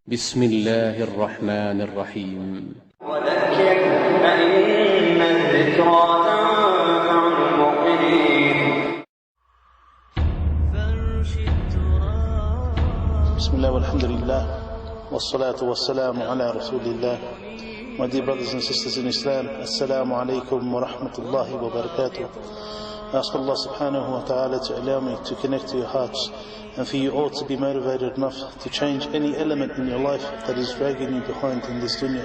بسم الله الرحمن الرحيم. وذكر فإن الذكرى تنفع المؤمنين. بسم الله والحمد لله والصلاة والسلام على رسول الله. My dear brothers and sisters in Islam, Assalamu alaikum wa rahmatullahi wa barakatuh. I ask Allah subhanahu wa ta'ala to allow me to connect to your hearts and for you all to be motivated enough to change any element in your life that is dragging you behind in this dunya.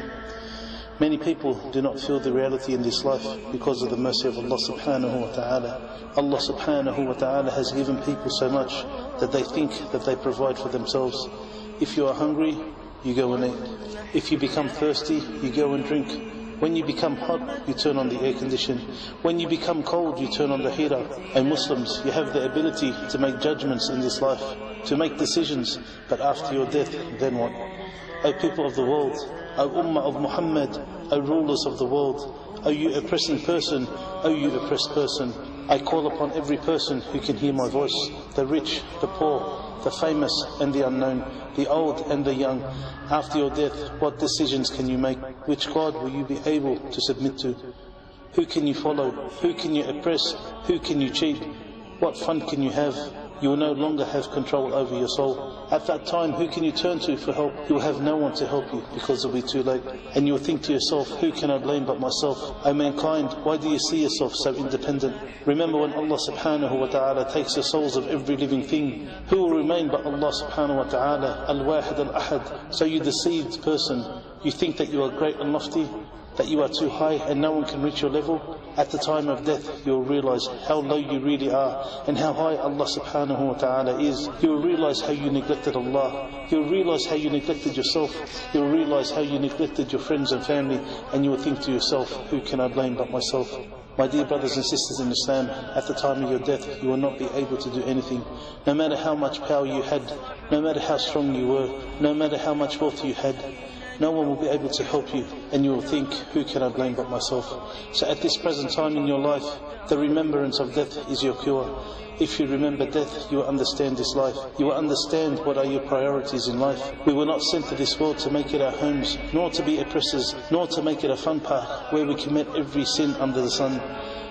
Many people do not feel the reality in this life because of the mercy of Allah subhanahu wa ta'ala. Allah subhanahu wa ta'ala has given people so much that they think that they provide for themselves. If you are hungry, you go and eat. If you become thirsty, you go and drink. When you become hot, you turn on the air condition. When you become cold, you turn on the heater. And Muslims, you have the ability to make judgments in this life, to make decisions, but after your death, then what? O people of the world, O Ummah of Muhammad, O rulers of the world, O you oppressing person, O you oppressed person, I call upon every person who can hear my voice, the rich, the poor, the famous and the unknown, the old and the young. After your death, what decisions can you make? Which God will you be able to submit to? Who can you follow? Who can you oppress? Who can you cheat? What fun can you have? You will no longer have control over your soul. At that time, who can you turn to for help? You will have no one to help you because it will be too late. And you will think to yourself, who can I blame but myself? O mankind, why do you see yourself so independent? Remember when Allah subhanahu wa ta'ala takes the souls of every living thing, who will remain but Allah subhanahu wa ta'ala, al-wahid al-ahad? So you deceived person, you think that you are great and lofty, that you are too high and no one can reach your level? At the time of death, you will realize how low you really are and how high Allah subhanahu wa ta'ala is. You will realize how you neglected Allah. You will realize how you neglected yourself. You will realize how you neglected your friends and family, and you will think to yourself, who can I blame but myself? My dear brothers and sisters in Islam, at the time of your death, you will not be able to do anything. No matter how much power you had, no matter how strong you were, no matter how much wealth you had, no one will be able to help you, and you will think, who can I blame but myself? So at this present time in your life, the remembrance of death is your cure. If you remember death, you will understand this life. You will understand what are your priorities in life. We were not sent to this world to make it our homes, nor to be oppressors, nor to make it a fun park where we commit every sin under the sun.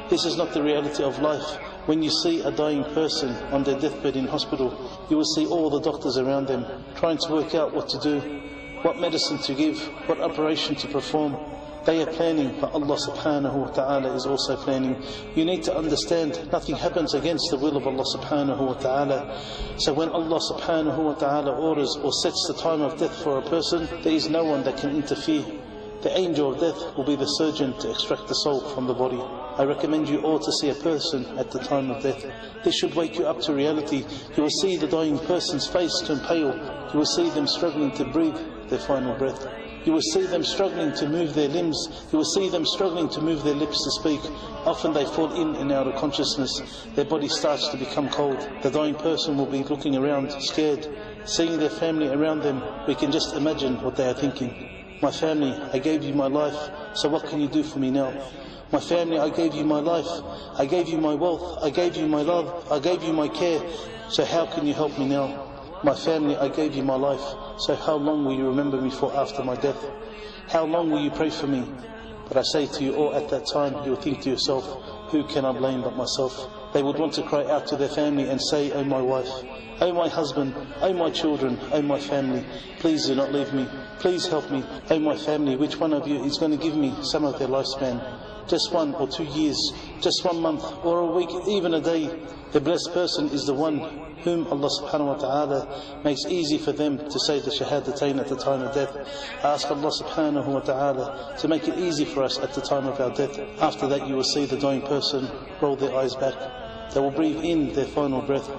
This is not the reality of life. When you see a dying person on their deathbed in hospital, you will see all the doctors around them trying to work out what to do, what medicine to give, what operation to perform. They are planning, but Allah subhanahu wa ta'ala is also planning. You need to understand, nothing happens against the will of Allah subhanahu wa ta'ala. So when Allah subhanahu wa ta'ala orders or sets the time of death for a person, there is no one that can interfere. The angel of death will be the surgeon to extract the soul from the body. I recommend you all to see a person at the time of death. This should wake you up to reality. You will see the dying person's face turn pale. You will see them struggling to breathe their final breath. You will see them struggling to move their limbs. You will see them struggling to move their lips to speak. Often they fall in and out of consciousness. Their body starts to become cold. The dying person will be looking around, scared, seeing their family around them. We can just imagine what they are thinking. My family, I gave you my life, so what can you do for me now? My family, I gave you my life, I gave you my wealth, I gave you my love, I gave you my care, so how can you help me now? My family, I gave you my life, so how long will you remember me for after my death? How long will you pray for me? But I say to you all, at that time, you will think to yourself, who can I blame but myself? They would want to cry out to their family and say, oh my wife, oh my husband, oh my children, oh my family, please do not leave me, please help me. Oh my family, which one of you is going to give me some of their lifespan? Just 1 or 2 years, just 1 month or a week, even a day. The blessed person is the one whom Allah subhanahu wa ta'ala makes easy for them to say the shahadatain at the time of death. I ask Allah subhanahu wa ta'ala to make it easy for us at the time of our death. After that you will see the dying person roll their eyes back. They will breathe in their final breath,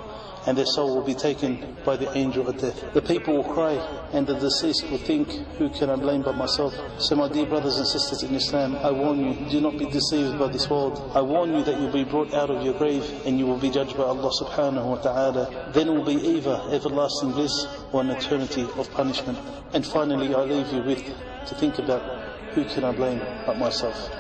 and their soul will be taken by the angel of death. The people will cry, and the deceased will think, who can I blame but myself? So my dear brothers and sisters in Islam, I warn you, do not be deceived by this world. I warn you that you will be brought out of your grave, and you will be judged by Allah subhanahu wa ta'ala. Then will be either everlasting bliss or an eternity of punishment. And finally I leave you with, to think about, who can I blame but myself?